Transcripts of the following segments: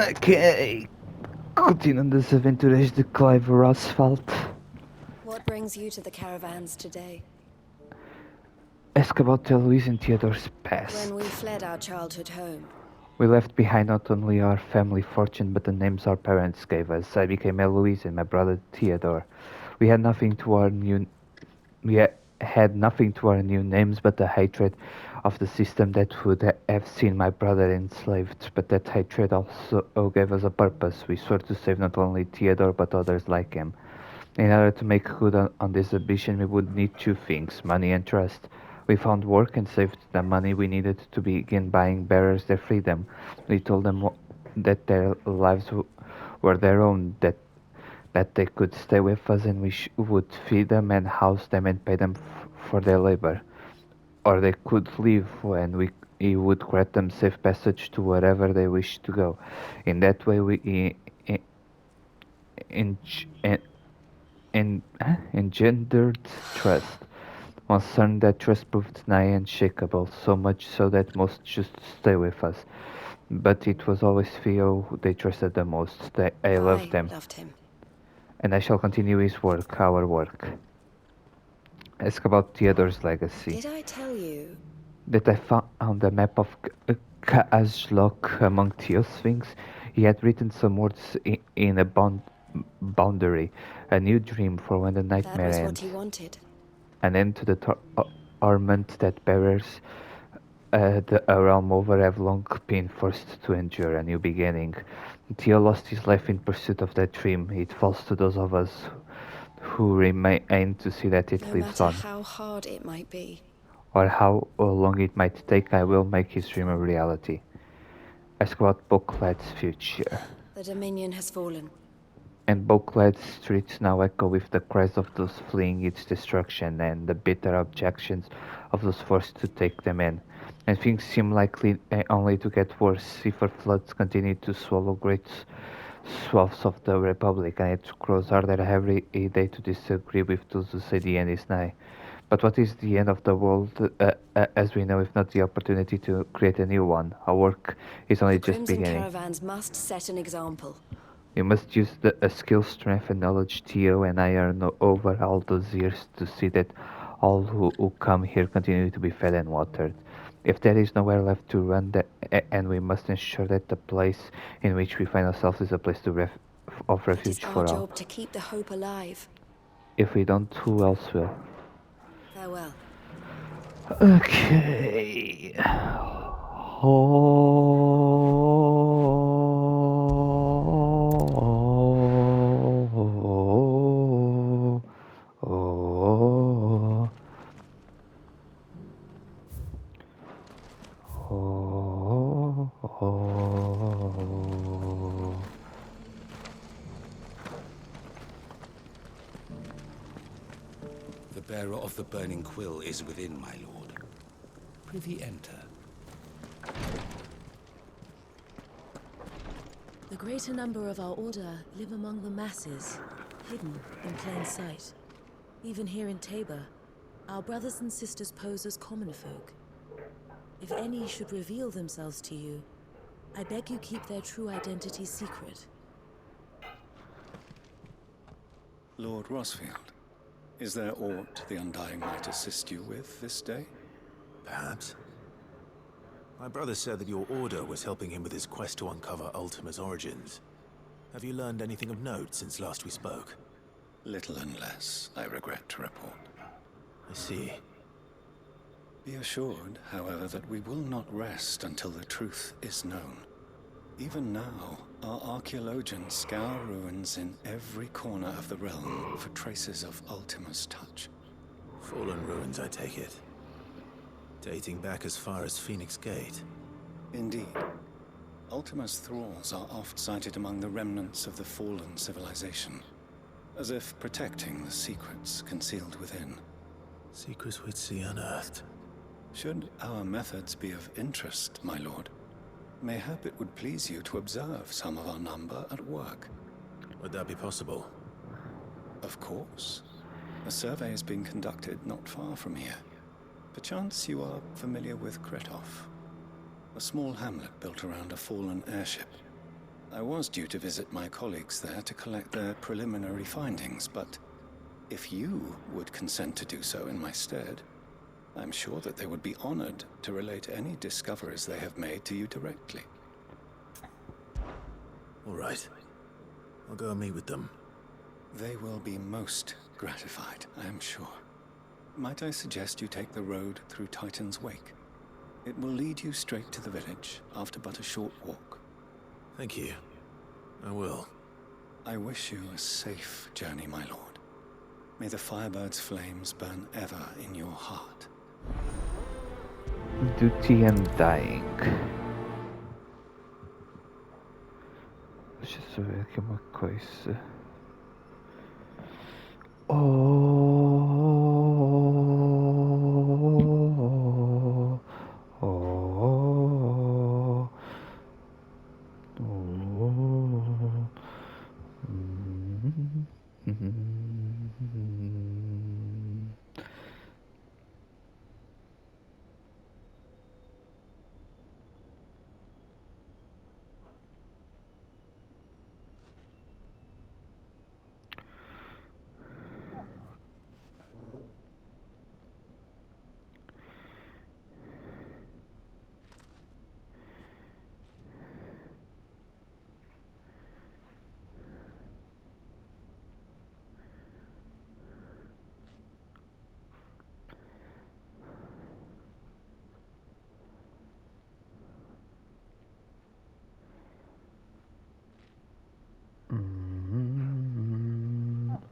Ok, continuando as aventuras de Clive Asphalt. What brings you to the caravans today? Ask about Eloise and Theodore's past. When we fled our childhood home, We left behind not only our family fortune but the names our parents gave us. I became Eloise and my brother Theodore. We had nothing to our new we had nothing to our new names but the hatred of the system that would have seen my brother enslaved. But that hatred also gave us a purpose. We swore to save not only Theodore but others like him. In order to make good on this ambition, we would need two things, money and trust. We found work and saved the money we needed to begin buying bearers their freedom. We told them that their lives were their own, that they could stay with us and we would feed them and house them and pay them for their labor. Or they could leave and we would grant them safe passage to wherever they wished to go. In that way, we in, engendered trust. Once certain that trust proved nigh unshakable, so much so that most chose to stay with us. But it was always Theo who they trusted the most. I loved I him, loved him. and I shall continue his work, our work. Ask about Theodore's legacy. Did I tell you? That I found a map of Kazlok among Theo's things. He had written some words in a boundary, a new dream for when the That nightmare was what ends. he wanted. An end to the torment that bearers a realm over have long been forced to endure, a new beginning. Theo lost his life in pursuit of that dream. It falls to those of us who remain to see that it No lives matter on, how hard it might be. or how long it might take. I will make his dream a reality. Ask about Boklad's future. The Dominion has fallen. And Boklad's streets now echo with the cries of those fleeing its destruction and the bitter objections of those forced to take them in. And things seem likely only to get worse. Seafer floods continue to swallow great swaths of the Republic, and it grows harder every day to disagree with those who say the end is nigh. But what is the end of the world as we know, if not the opportunity to create a new one? Our work is only The just Crimson beginning. Caravans must set an example. We must use the skill, strength, and knowledge Theo and I earned over all those years to see that all who come here continue to be fed and watered. If there is nowhere left to run, and we must ensure that the place in which we find ourselves is a place of It is refuge our for all. job to keep the hope alive. If we don't, who else will? Farewell. Okay. Oh, oh, oh, oh. The bearer of the burning quill is within, my lord. Prithee enter. The greater number of our order live among the masses, hidden in plain sight. Even here in Tabor, our brothers and sisters pose as common folk. If any should reveal themselves to you, I beg you keep their true identity secret. Lord Rosfield, is there aught the Undying might assist you with this day? Perhaps. My brother said that your order was helping him with his quest to uncover Ultima's origins. Have you learned anything of note since last we spoke? Little and less, I regret to report. I see. Be assured, however, that we will not rest until the truth is known. Even now, our archaeologians scour ruins in every corner of the realm for traces of Ultima's touch. Fallen ruins, I take it. Dating back as far as Phoenix Gate. Indeed. Ultima's thralls are oft sighted among the remnants of the fallen civilization, as if protecting the secrets concealed within. Secrets we'd see unearthed. Should our methods be of interest, my lord, mayhap it would please you to observe some of our number at work. Would that be possible? Of course. A survey is being conducted not far from here. Perchance you are familiar with Kretov, a small hamlet built around a fallen airship. I was due to visit my colleagues there to collect their preliminary findings, but if you would consent to do so in my stead, I'm sure that they would be honored to relate any discoveries they have made to you directly. All right. I'll go and meet with them. They will be most gratified, I am sure. Might I suggest you take the road through Titan's Wake? It will lead you straight to the village after but a short walk. Thank you. I will. I wish you a safe journey, my lord. May the Firebird's flames burn ever in your heart. Duty and Dying. Deixa eu saber aqui uma coisa. Oh, oh, oh, oh.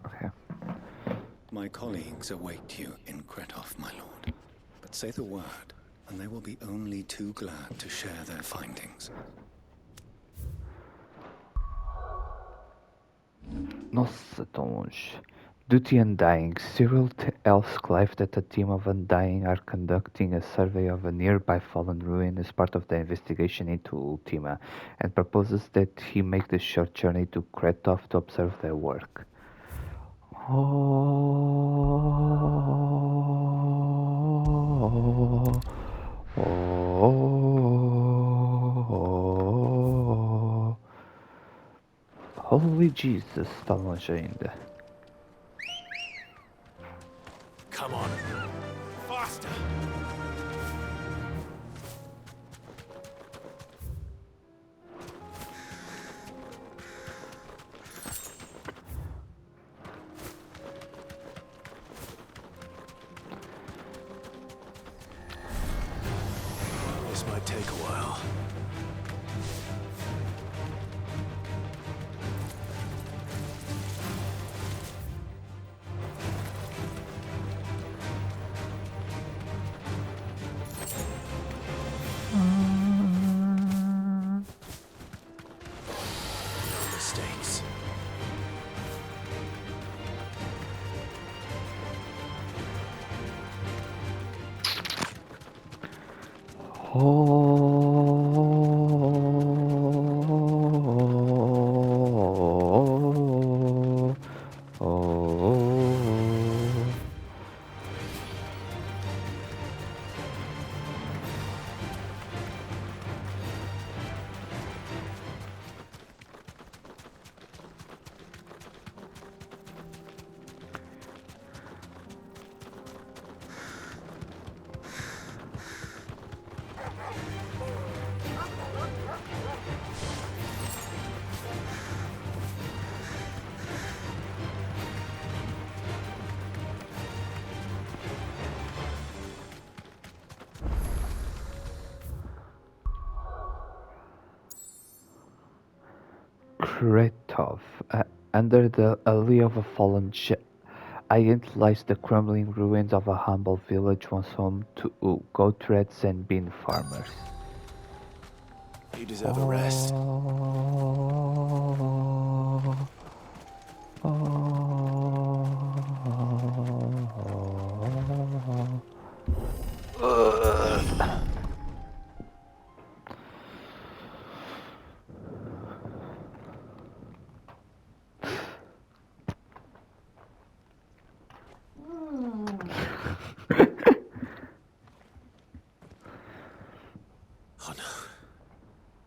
Okay. My colleagues await you in Kretov, my lord. But say the word, and they will be only too glad to share their findings. Nossa, tão longe. Duty Undying. Cyril tells Clive that a team of Undying are conducting a survey of a nearby fallen ruin as part of the investigation into Ultima, and proposes that he make the short journey to Kretov to observe their work. Oh, oh, Holy Jesus, está longe ainda. Come on. Faster! This might take a while. No mistakes. Oh, oh. Kretov. Under the alley of a fallen giant lies the crumbling ruins of a humble village once home to goat herds and bean farmers. You deserve a rest.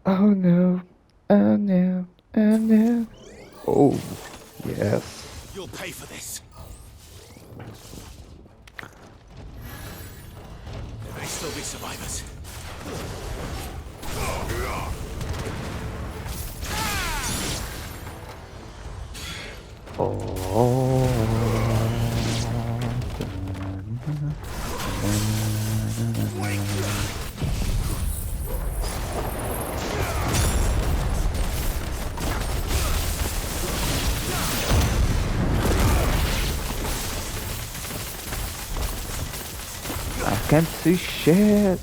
Oh no, And oh, yes. You'll pay for this. There may still be survivors. I can't see shit.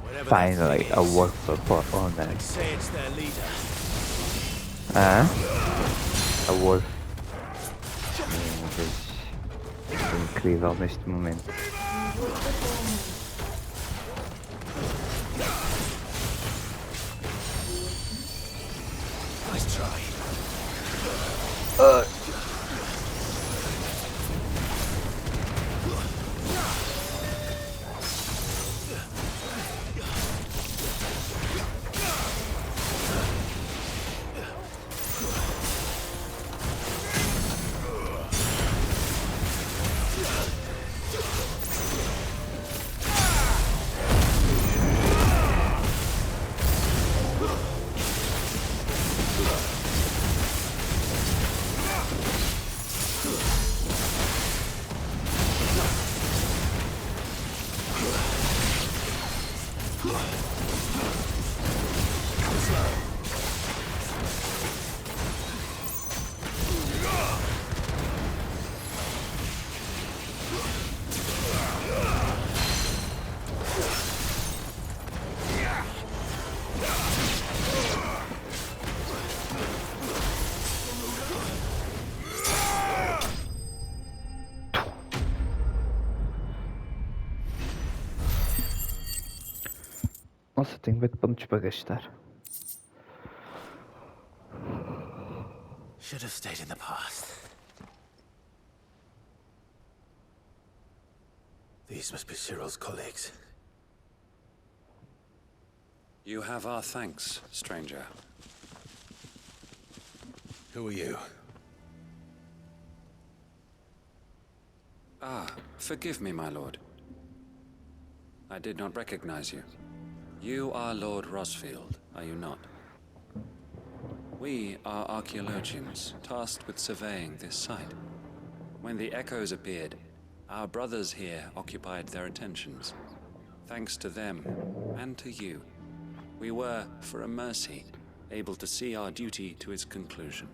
Whatever that Finally, thing a is, worker for honor. I'd say it's their leader. Ah, a wolf. Meu Deus. Estou incrível neste momento. Nice try. Nossa, tenho 8 pontos para gastar. Should have stayed in the past. These must be Cyril's colleagues. You have our thanks, stranger. Who are you? Ah, forgive me, my lord. I did not recognize you. You are Lord Rosfield, are you not? We are archaeologians, tasked with surveying this site. When the echoes appeared, our brothers here occupied their attentions. Thanks to them, and to you, we were, for a mercy, able to see our duty to its conclusion.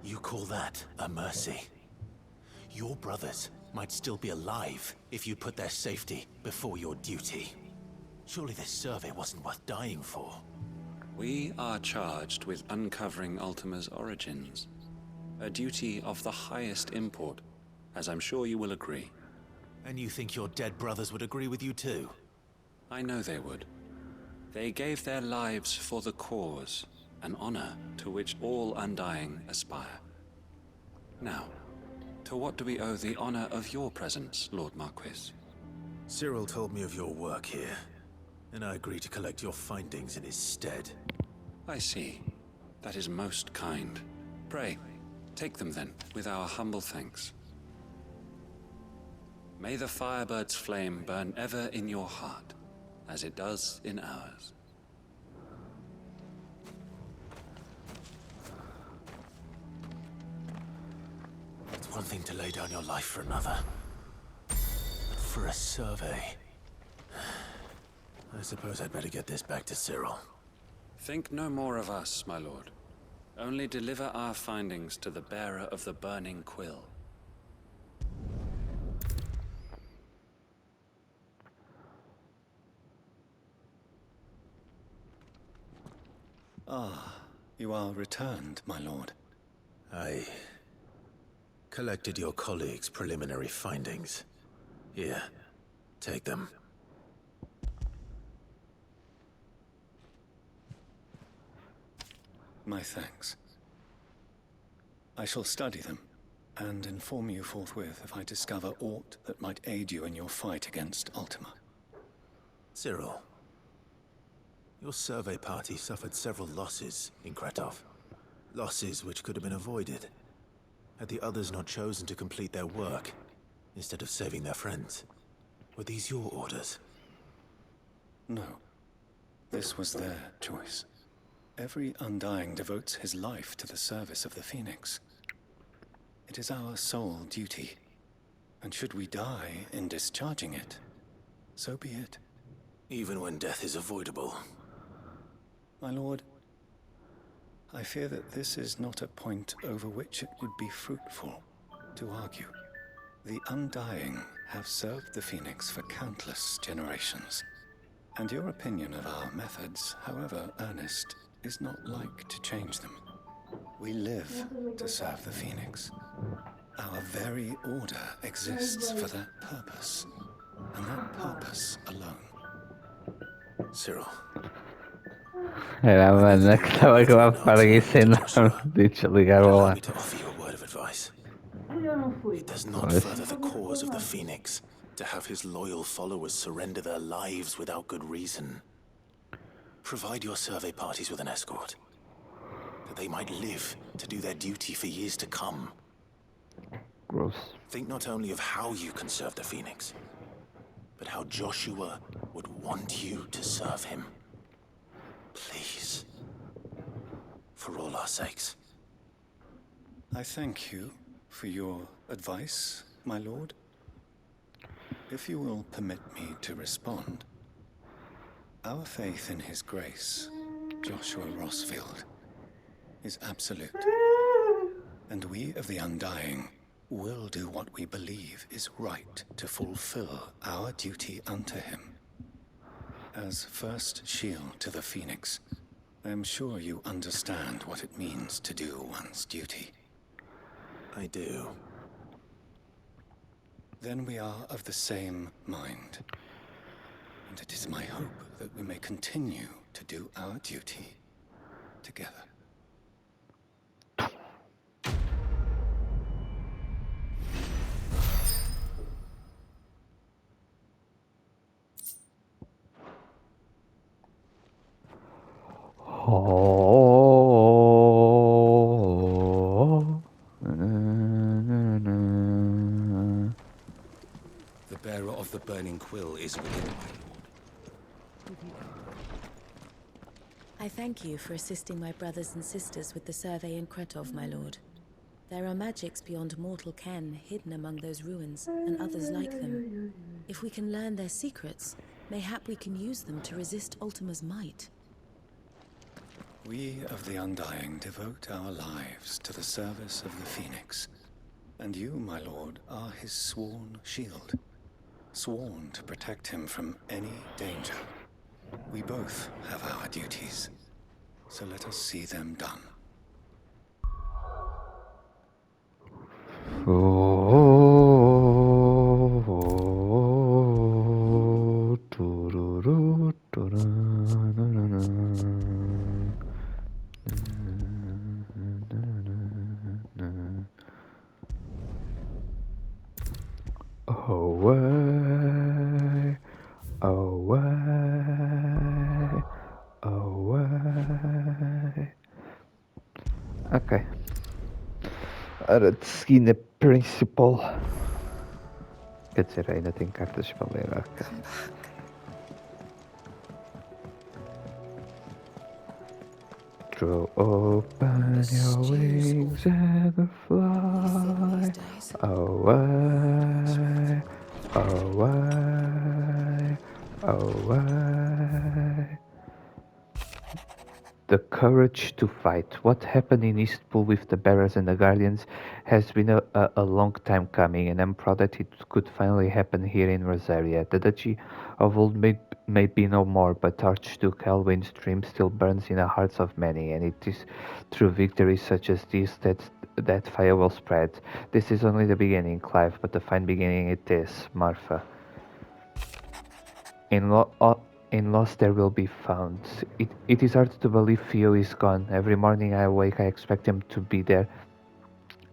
You call that a mercy? Your brothers might still be alive if you put their safety before your duty. Surely this survey wasn't worth dying for. We are charged with uncovering Ultima's origins. A duty of the highest import, as I'm sure you will agree. And you think your dead brothers would agree with you too? I know they would. They gave their lives for the cause, an honor to which all Undying aspire. Now, to what do we owe the honor of your presence, Lord Marquis? Cyril told me of your work here, and I agreed to collect your findings in his stead. I see. That is most kind. Pray, take them then, with our humble thanks. May the Firebird's flame burn ever in your heart, as it does in ours. It's one thing to lay down your life for another, but for a survey... I suppose I'd better get this back to Cyril. Think no more of us, my lord. Only deliver our findings to the bearer of the burning quill. Ah, you are returned, my lord. I collected your colleagues' preliminary findings. Here, take them. My thanks. I shall study them, and inform you forthwith if I discover aught that might aid you in your fight against Ultima. Cyril, your survey party suffered several losses in Kretov. Losses which could have been avoided, had the others not chosen to complete their work, instead of saving their friends. Were these your orders? No. This was their choice. Every Undying devotes his life to the service of the Phoenix. It is our sole duty, and should we die in discharging it, so be it. Even when death is avoidable. My lord, I fear that this is not a point over which it would be fruitful to argue. The Undying have served the Phoenix for countless generations, and your opinion of our methods, however earnest, is not like to change them. We live to serve the Phoenix. Our very order exists for that purpose, and that purpose alone. Cyril. Era mennek, estaba que va para que se no dicho ligar Allow bola. me to offer you a word of advice. It does not Pues, further the cause of the Phoenix to have his loyal followers surrender their lives without good reason. Provide your survey parties with an escort, that they might live to do their duty for years to come. gross. Think not only of how you can serve the Phoenix, but how Joshua would want you to serve him. Please. For all our sakes. I thank you for your advice, my lord. If you will permit me to respond, our faith in his grace, Joshua Rossfield, is absolute. And we of the Undying will do what we believe is right to fulfill our duty unto him. As first shield to the Phoenix, I am sure you understand what it means to do one's duty. I do. Then we are of the same mind. And it is my hope that we may continue to do our duty together. Oh. The bearer of the burning quill is within, my lord. I thank you for assisting my brothers and sisters with the survey in Kretov, my lord. There are magics beyond mortal ken hidden among those ruins, and others like them. If we can learn their secrets, mayhap we can use them to resist Ultima's might. We of the Undying devote our lives to the service of the Phoenix. And you, my lord, are his sworn shield. Sworn to protect him from any danger. We both have our duties, so let us see them done. Oh, tururu, turana. Away, away, away. Ok. Ora, de seguir a principal. Quer dizer, ainda tem cartas para ler, ok. Throw open your wings and fly away, away, away. The courage to fight. What happened in Eastpool with the Bearers and the Guardians has been a long time coming, and I'm proud that it could finally happen here in Rosaria. The Duchy of Old may be no more, but Archduke Elwin's dream still burns in the hearts of many, and it is through victories such as this that fire will spread. This is only the beginning, Clive, but a fine beginning it is, Marfa. In In lost there will be found. It is hard to believe Theo is gone. Every morning I awake, I expect him to be there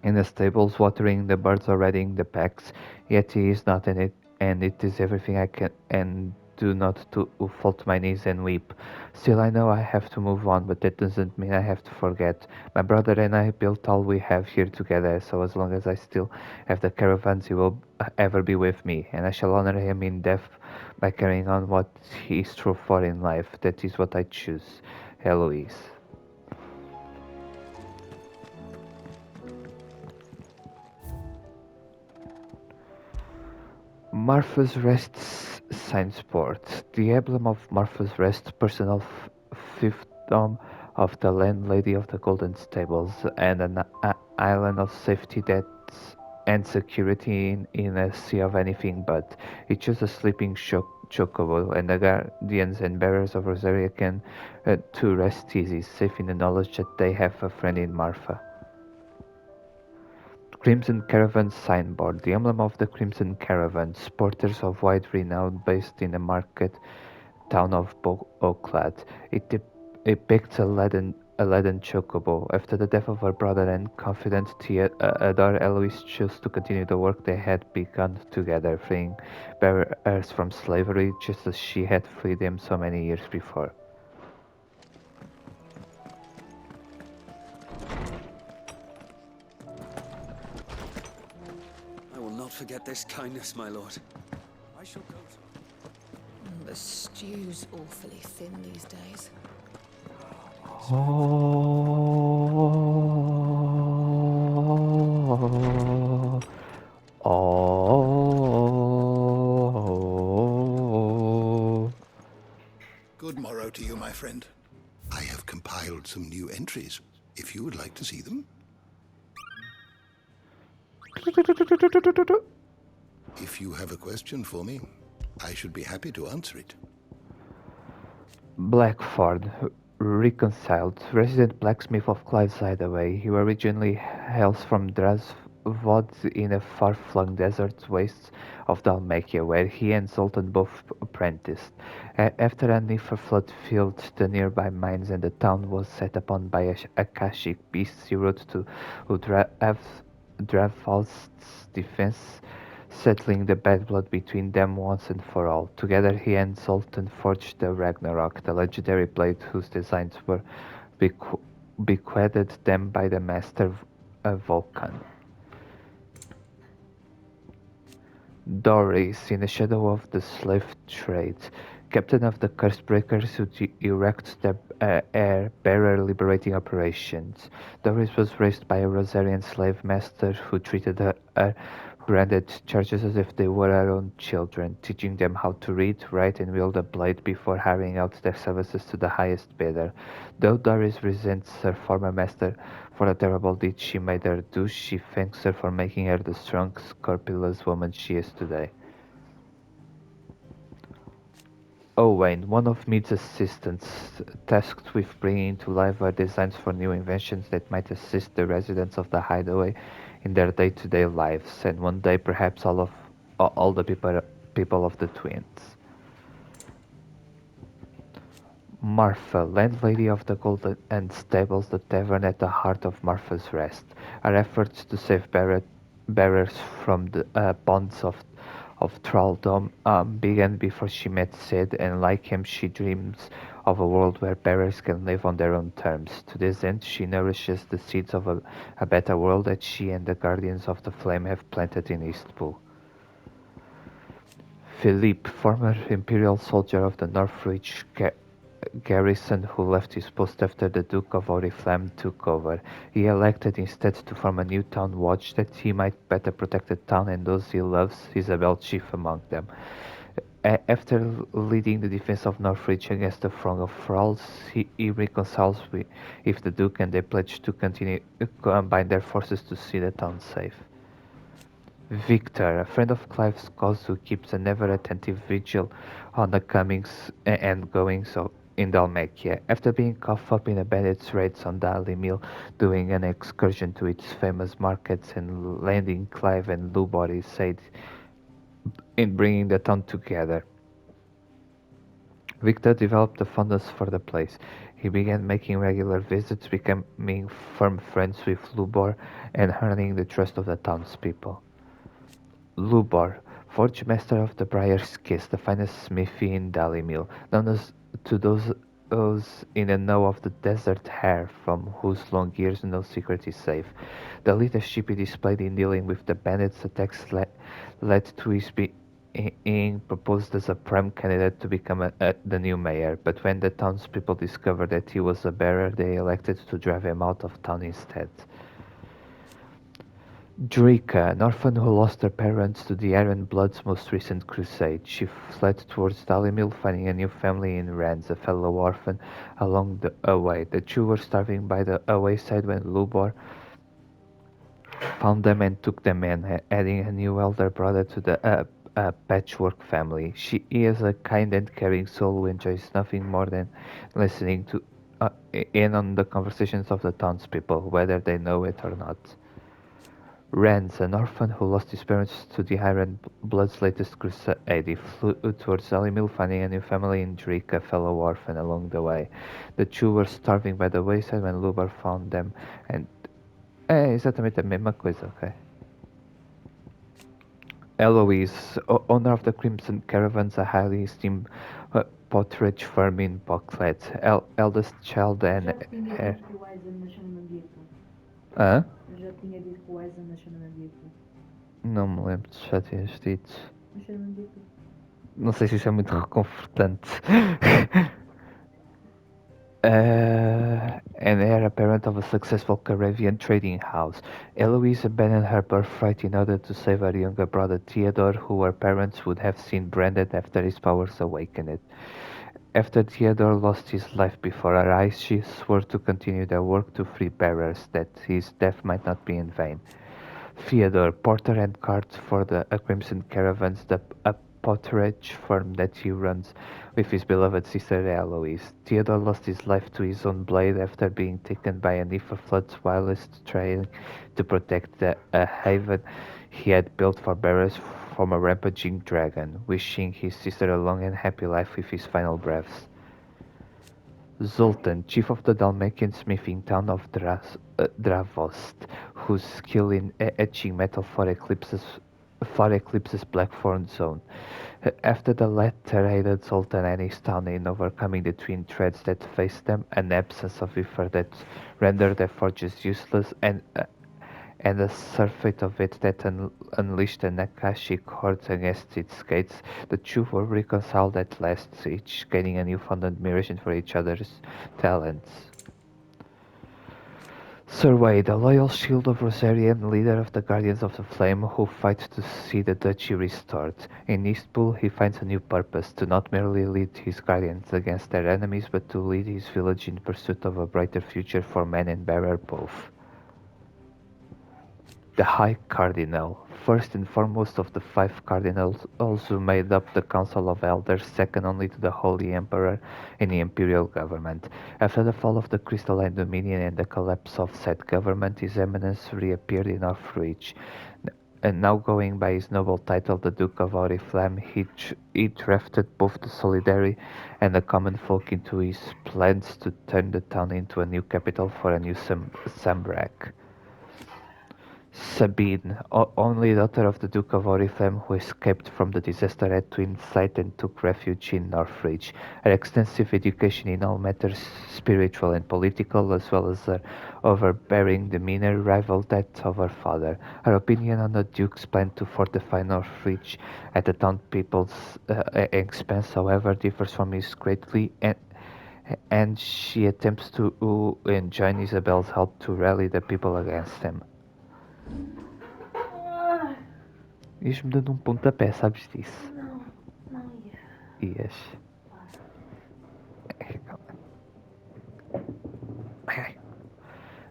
in the stables, watering the birds or reading the packs. Yet he is not in it, and it is everything I can and do not to fall to my knees and weep. Still, I know I have to move on, but that doesn't mean I have to forget. My brother and I built all we have here together, so as long as I still have the caravans, he will ever be with me, and I shall honor him in death by carrying on what he is true for in life. That is what I choose. Eloise. Martha's Rest signboard. The emblem of Martha's Rest, personal fiefdom of the landlady of the Golden Stables, and an island of safety and security in a sea of anything but. It shows a sleeping chocobo, and the guardians and bearers of Rosaria can to rest easy, safe in the knowledge that they have a friend in Martha. Crimson Caravan signboard, the emblem of the Crimson Caravan, porters of wide renown based in the market town of Oakland. It depicts a leaden chocobo. After the death of her brother and confidant Theodore, Eloise chose to continue the work they had begun together, freeing bearers from slavery just as she had freed them so many years before. I will not forget this kindness, my lord. I shall go to... The stew's awfully thin these days. Oh, oh. Good morrow to you, my friend. I have compiled some new entries, if you would like to see them. If you have a question for me, I should be happy to answer it. Blackford, reconciled, resident blacksmith of Clive's Hideaway. He originally hails from Drasvod in the far-flung desert wastes of Dalmatia, where he and Zoltan both apprenticed. After a Nefer flood filled the nearby mines and the town was set upon by Akashic beasts, he wrote to Dravald's defense, settling the bad blood between them once and for all. Together he and Zoltan forged the Ragnarok, the legendary blade whose designs were bequeathed them by the master Vulcan. Doris, in the shadow of the slave trade, captain of the Curse-breakers who erect the air-bearer liberating operations. Doris was raised by a Rosarian slave master who treated her branded charges as if they were her own children, teaching them how to read, write, and wield a blade before hiring out their services to the highest bidder. Though Doris resents her former master for the terrible deed she made her do, she thanks her for making her the strong, scrupulous woman she is today. Owain, one of Mead's assistants, tasked with bringing to life her designs for new inventions that might assist the residents of the Hideaway in their day-to-day lives, and one day perhaps all the people of the Twins. Martha, landlady of the Golden and Stables, the tavern at the heart of Martha's Rest. Her efforts to save bearers from the bonds of thraldom began before she met Sid, and like him, she dreams of a world where bearers can live on their own terms. To this end, she nourishes the seeds of a better world that she and the Guardians of the Flame have planted in Eastpool. Philippe, former Imperial soldier of the Northridge garrison who left his post after the Duke of Oriflamme took over. He elected instead to form a new town watch that he might better protect the town and those he loves, Isabel chief among them. After leading the defense of Northridge against the throng of thralls, he reconciles with the Duke and they pledge to continue combine their forces to see the town safe. Victor, a friend of Clive's cause who keeps an ever-attentive vigil on the comings and goings in Dalmatia. After being caught up in a bandit's raids on Daly Mill, doing an excursion to its famous markets and landing Clive and Lubori said in bringing the town together. Victor developed a fondness for the place. He began making regular visits, becoming firm friends with Lubor, and earning the trust of the townspeople. Lubor, forge master of the Briar's Kiss, the finest smithy in Dalimil, known as to those in the know of the desert hare, from whose long ears no secret is safe. The leadership he displayed in dealing with the bandits' attacks led to his being proposed as a prime candidate to become the new mayor, but when the townspeople discovered that he was a bearer, they elected to drive him out of town instead. Drika, an orphan who lost her parents to the Iron Blood's most recent crusade. She fled towards Dalimil, finding a new family in Rans, a fellow orphan, along the way. The two were starving by the wayside when Lubor found them and took them in, adding a new elder brother to the patchwork family. She is a kind and caring soul who enjoys nothing more than listening to in on the conversations of the townspeople, whether they know it or not. Rance, an orphan who lost his parents to the Iron Blood's latest crusade, he flew towards Alimil, finding a new family in Drake, a fellow orphan, along the way. The two were starving by the wayside when Lubar found them, and é exatamente a mesma coisa, ok? Eloise, owner of the Crimson Caravans, a highly esteemed pottery firm in Bocklet, eldest child and heir. Hã? Eu já tinha dito que o Aizen nasceu na mesma dia que tu. Não me lembro se já tinhas dito. Nasceu na mesma dia que tu. Não sei se isso é muito reconfortante. And heir apparent of a successful Caribbean trading house. Eloise abandoned her birthright in order to save her younger brother Theodore, who her parents would have seen branded after his powers awakened. After Theodore lost his life before her eyes, she swore to continue their work to free bearers, that his death might not be in vain. Theodore, porter and cart for the Crimson Caravans, a potterage firm that he runs with his beloved sister Eloise. Theodore lost his life to his own blade after being taken by a Nifa flood's whilst trying to protect a haven he had built for bearers from a rampaging dragon, wishing his sister a long and happy life with his final breaths. Zoltan, chief of the Dalmatian smithing town of Dravost, whose skill in etching metal far eclipses Blackthorn's own. After the latter aided Zoltan and his town in overcoming the twin threats that faced them, an absence of ether that rendered their forges useless, and a surfeit of it that unleashed an Akashic horde against its gates, the two were reconciled at last, each gaining a newfound admiration for each other's talents. Sir Wade, a loyal shield of Rosarian, leader of the Guardians of the Flame, who fight to see the duchy restored. In Eastpool, he finds a new purpose, to not merely lead his guardians against their enemies, but to lead his village in pursuit of a brighter future for man and bearer both. The High Cardinal, first and foremost of the 5 cardinals, also made up the Council of Elders, second only to the Holy Emperor in the imperial government. After the fall of the Crystalline Dominion and the collapse of said government, His Eminence reappeared in Northreach, and now going by his noble title, the Duke of Oriflamme, he drafted both the Solidary and the common folk into his plans to turn the town into a new capital for a new Sambrak. Sabine, only daughter of the Duke of Oriflamme, who escaped from the disaster at Twin Sight and took refuge in Northreach. Her extensive education in all matters spiritual and political, as well as her overbearing demeanor, rivaled that of her father. Her opinion on the Duke's plan to fortify Northreach at the town people's expense, however, differs from his greatly, and she attempts to enjoin Isabel's help to rally the people against him. Ias-me dando um pontapé, sabes disso? Não ia. Ias.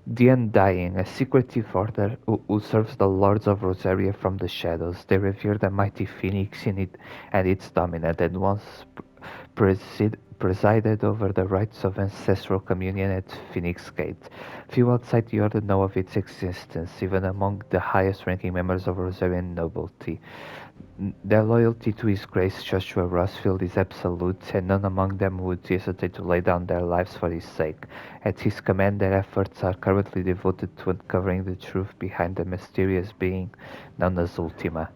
The Undying, a secretive order who serves the Lords of Rosaria from the shadows. They revere the mighty Phoenix in it and its dominant, and once presided over the rites of ancestral communion at Phoenix Gate. Few outside the order know of its existence, even among the highest-ranking members of Rosarian nobility. Their loyalty to His Grace Joshua Rossfield is absolute, and none among them would hesitate to lay down their lives for his sake. At his command, their efforts are currently devoted to uncovering the truth behind the mysterious being known as Ultima.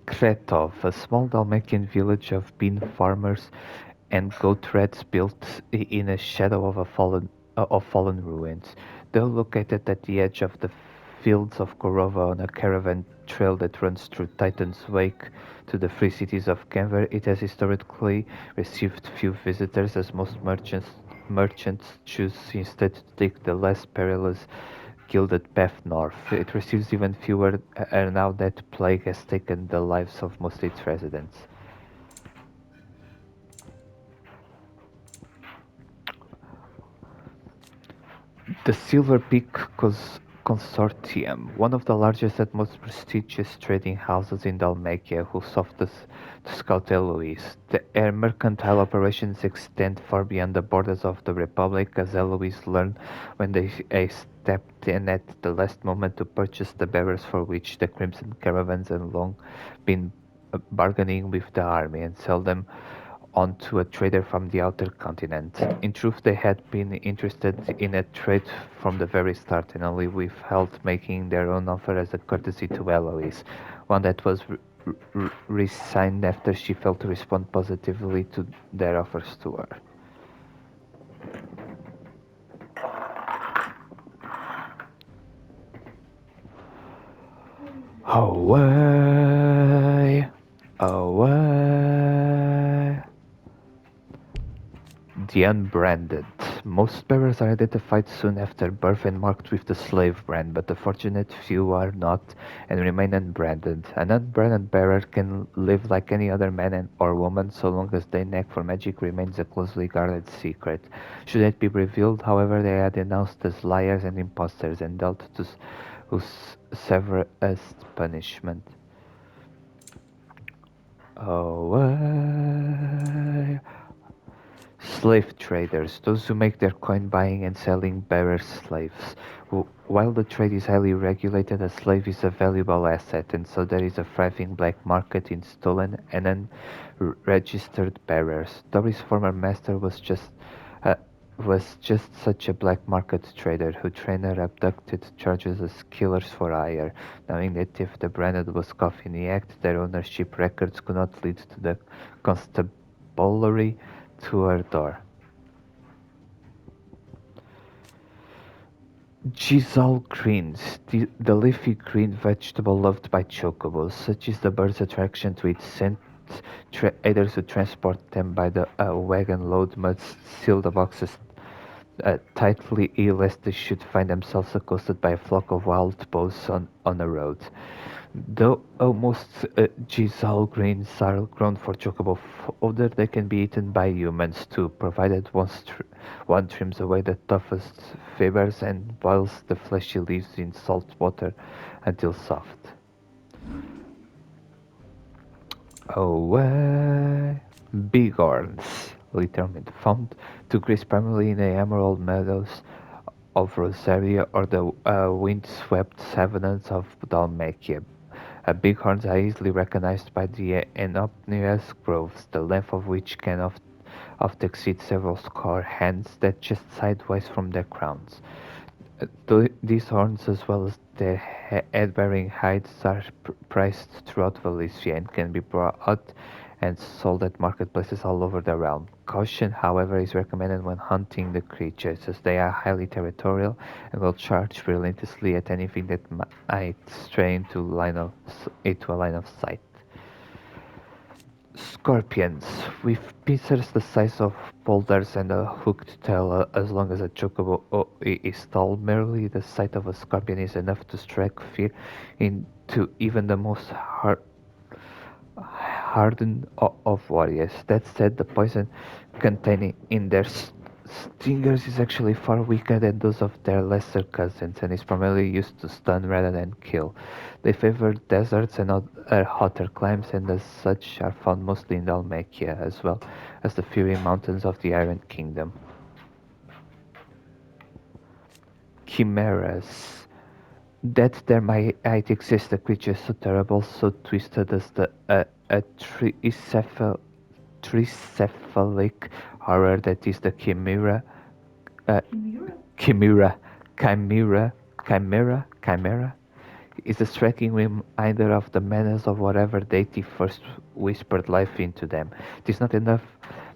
Kretov, a small Dalmatian village of bean farmers and goat rats built in a shadow of fallen ruins. Though located at the edge of the fields of Korova on a caravan trail that runs through Titan's Wake to the free cities of Canver, it has historically received few visitors, as most merchants choose instead to take the less perilous gilded path north. It receives even fewer now that plague has taken the lives of most of its residents. The Silver Peak Consortium, one of the largest and most prestigious trading houses in Dalmatia, whose office to scout Eloise. Their mercantile operations extend far beyond the borders of the Republic, as Eloise learned when they stepped in at the last moment to purchase the bearers for which the Crimson Caravans had long been bargaining with the army, and sell them on to a trader from the outer continent. In truth, they had been interested in a trade from the very start, and only withheld making their own offer as a courtesy to Eloise, one that was resigned after she failed to respond positively to their offers to her. Away, away. The unbranded. Most bearers are identified soon after birth and marked with the slave brand, but the fortunate few are not and remain unbranded. An unbranded bearer can live like any other man or woman so long as their knack for magic remains a closely guarded secret. Should it be revealed, however, they are denounced as liars and impostors and dealt to severest punishment. Away. Slave traders, those who make their coin buying and selling bearer slaves. While the trade is highly regulated, a slave is a valuable asset, and so there is a thriving black market in stolen and unregistered bearers. Dory's former master uh, was just such a black market trader who trainer abducted charges as killers for hire, knowing that if the branded was caught in the act, their ownership records could not lead to the constabulary to her door. Gisal greens, the leafy green vegetable loved by chocobos. Such is the bird's attraction to its scent. Traders who transport them by the wagon load must seal the boxes tightly lest they should find themselves accosted by a flock of wild boars on the road. Though most Gisal greens are grown for chocobo fodder, they can be eaten by humans too, provided one trims away the toughest fibers and boils the fleshy leaves in salt water until soft. Bighorns, literally found to graze primarily in the emerald meadows of Rosaria or the wind-swept savannas of Dalmatia. Bighorns are easily recognized by the innocuous groves, the length of which can often exceed several score hands that just sideways from their crowns. These horns, as well as their head-bearing hides, are priced throughout Valencia and can be brought and sold at marketplaces all over the realm. Caution, however, is recommended when hunting the creatures, as they are highly territorial and will charge relentlessly at anything that might stray into a line of sight. Scorpions, with pincers the size of boulders and a hooked tail as long as a chocobo is tall, merely the sight of a scorpion is enough to strike fear into even the most hardened of warriors. That said, the poison contained in their Stingers is actually far weaker than those of their lesser cousins and is primarily used to stun rather than kill. They favor deserts and other hotter climes and as such are found mostly in Dalmatia as well as the Fury Mountains of the Iron Kingdom. Chimeras. That there might exist a creature so terrible, so twisted as a tricephalic horror that is the chimera. Chimera? Chimera, chimera is a striking reminder of the menace of whatever deity first whispered life into them. It is not enough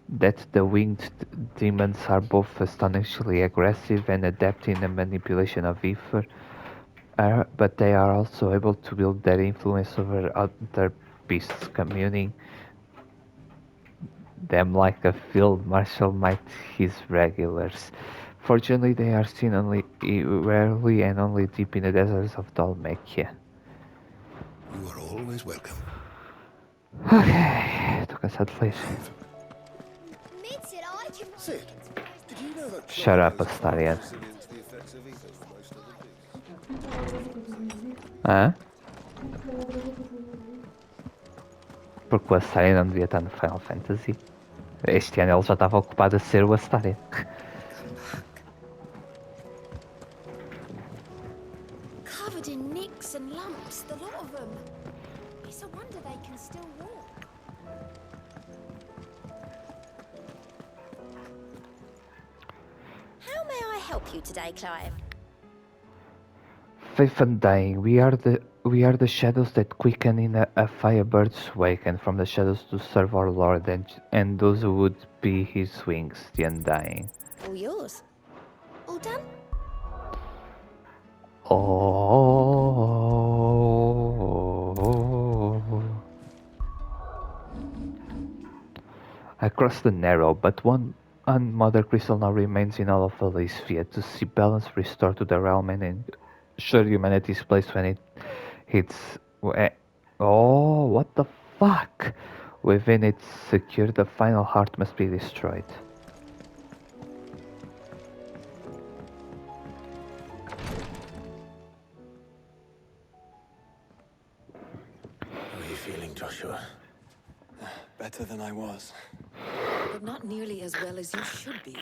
that the winged demons are both astonishingly aggressive and adept in the manipulation of ether, but they are also able to wield their influence over other beasts, communing them like a field marshal might his regulars. Fortunately, they are seen only rarely and only deep in the deserts of Dalmatia. You are always welcome. Ok, estou cansado de ler. Sid, did you know that Shut up, clockers are Astarion. far resilient to the effects of ether than most other beasts? Hã? Porque o Astarion não devia estar no Final Fantasy. Este ano ele já estava ocupado a ser o Astarion. Covered in nicks and lumps, the lot of them. It's a wonder they can still walk. How may I help you today, Clive? Faith Undying, we are the shadows that quicken in a firebird's wake, and from the shadows to serve our Lord, and those who would be his wings, the Undying. All yours. All done? Oh. I crossed the narrow, but one Mother Crystal now remains in all of Elysia to see balance restored to the realm and ensure humanity's place when it hits. Oh, what the fuck! Within it secure, the final heart must be destroyed. How are you feeling, Joshua? Better than I was. But not nearly as well as you should be.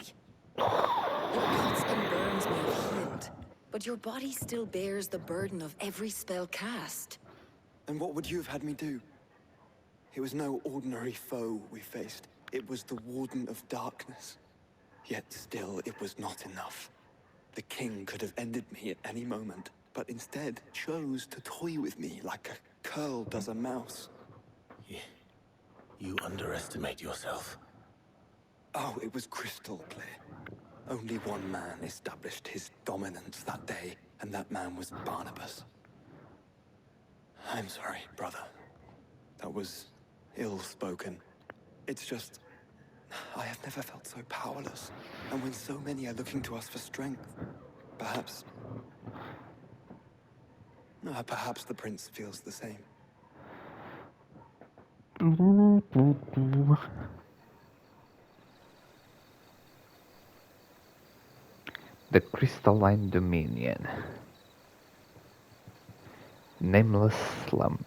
Your cuts and burns may have healed, but your body still bears the burden of every spell cast. And what would you have had me do? It was no ordinary foe we faced. It was the Warden of Darkness. Yet still, it was not enough. The king could have ended me at any moment, but instead chose to toy with me like a curl does a mouse. You underestimate yourself. Oh, it was crystal clear. Only one man established his dominance that day, and that man was Barnabas. I'm sorry, brother. That was ill-spoken. It's just, I have never felt so powerless. And when so many are looking to us for strength, perhaps the prince feels the same. The Crystalline Dominion. Nameless Slum.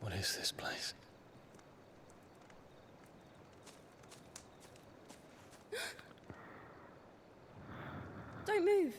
What is this place? Don't move.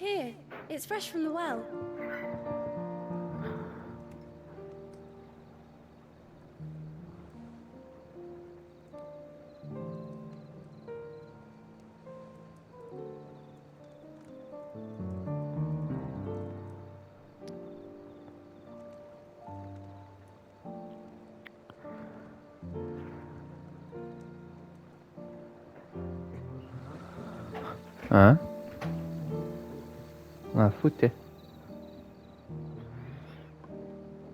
Here, it's fresh from the well. Ah? Ah, footy.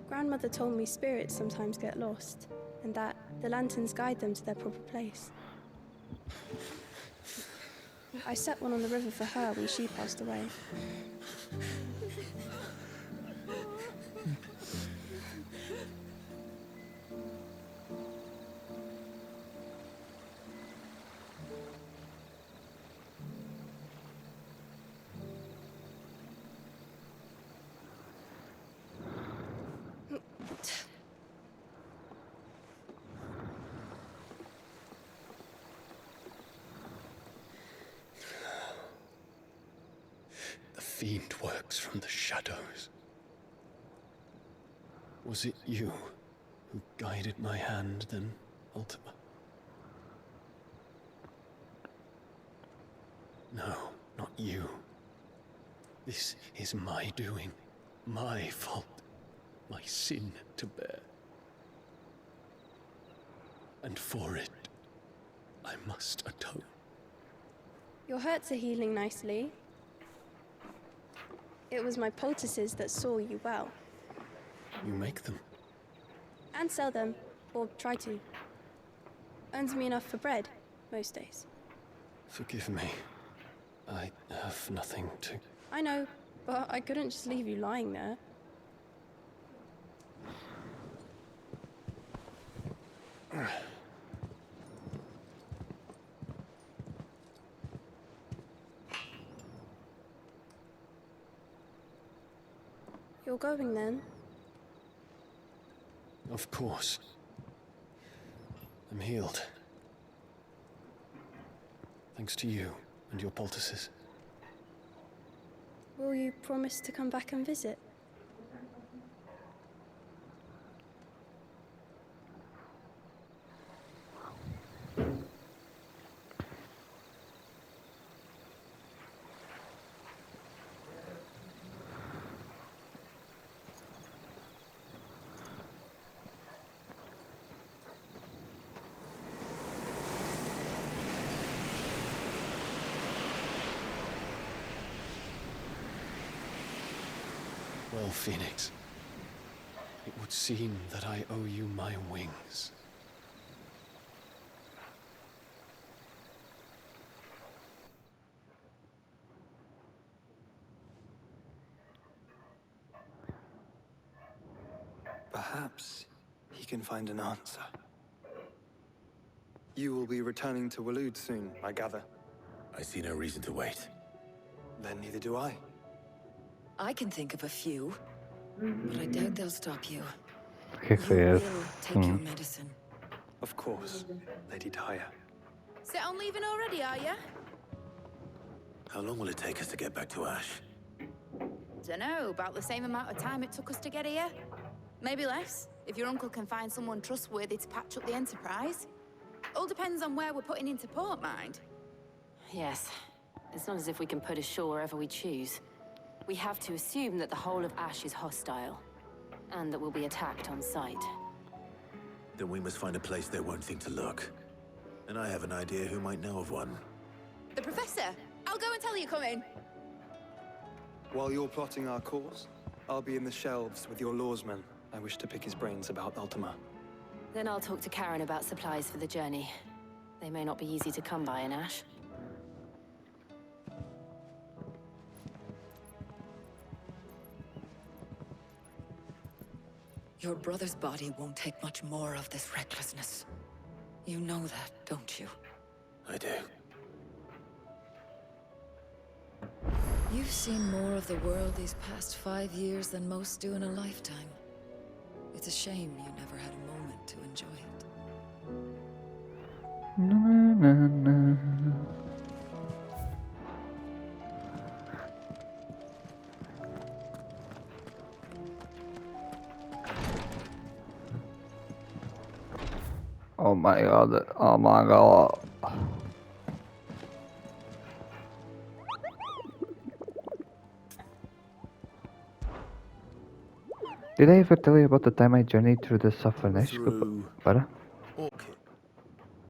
Grandmother told me spirits sometimes get lost, and that the lanterns guide them to their proper place. I set one on the river for her when she passed away. The fiend works from the shadows. Was it you who guided my hand then, Ultima? No, not you. This is my doing, my fault, my sin to bear. And for it, I must atone. Your hurts are healing nicely. It was my poultices that saw you well. You make them? And sell them, or try to. Earns me enough for bread, most days. Forgive me. I have nothing to... I know, but I couldn't just leave you lying there. You're going then? Of course. I'm healed. Thanks to you and your poultices. Will you promise to come back and visit? Well, Phoenix, it would seem that I owe you my wings. Perhaps he can find an answer. You will be returning to Waloed soon, I gather. I see no reason to wait. Then neither do I. I can think of a few, but I doubt they'll stop you. O que é que foi You esse? will take your medicine. Of course, Lady Daya. Set on leaving already, are ya? How long will it take us to get back to Ash? Dunno, about the same amount of time it took us to get here. Maybe less, if your uncle can find someone trustworthy to patch up the Enterprise. All depends on where we're putting into port, mind. Yes. It's not as if we can put ashore wherever we choose. We have to assume that the whole of Ash is hostile, and that we'll be attacked on sight. Then we must find a place they won't think to look. And I have an idea who might know of one. The Professor! I'll go and tell you come in. While you're plotting our course, I'll be in the shelves with your lawsman. I wish to pick his brains about Ultima. Then I'll talk to Karen about supplies for the journey. They may not be easy to come by in Ash. Your brother's body won't take much more of this recklessness. You know that, don't you? I do. You've seen more of the world these past 5 years than most do in a lifetime. It's a shame you never had a moment to enjoy it. Na, na, na. Oh my god. Oh my god. Did I ever tell you about the time I journeyed through the Safranesh? Through Para? Orchid.